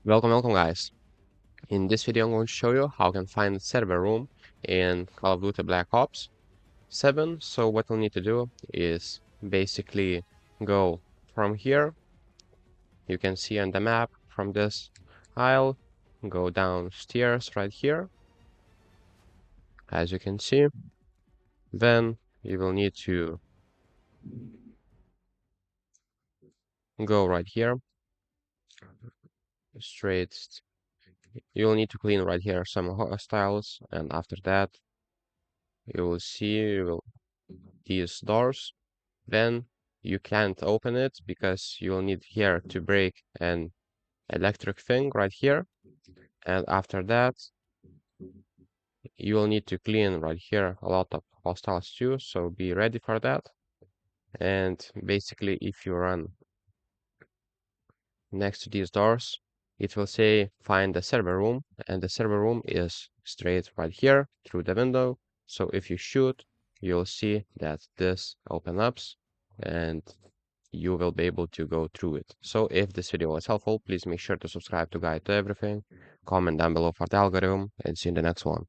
Welcome guys. In this video I'm going to show you how you can find the server room in Call of Duty Black Ops 7. So what you'll need to do is basically go from here. You can see on the map from this aisle, go downstairs right here, as you can see. Then you will need to go right here, straight. You'll need to clean right here some hostiles, and after that you will see these doors. Then you can't open it because you'll need here to break an electric thing right here. And after that, you will need to clean right here a lot of hostiles too, so be ready for that. And basically, if you run next to these doors, it will say find the server room, and the server room is straight right here through the window. So if you shoot, you'll see that this opens up and you will be able to go through it. So if this video was helpful, please make sure to subscribe to Guide to Everything, comment down below for the algorithm, and see you in the next one.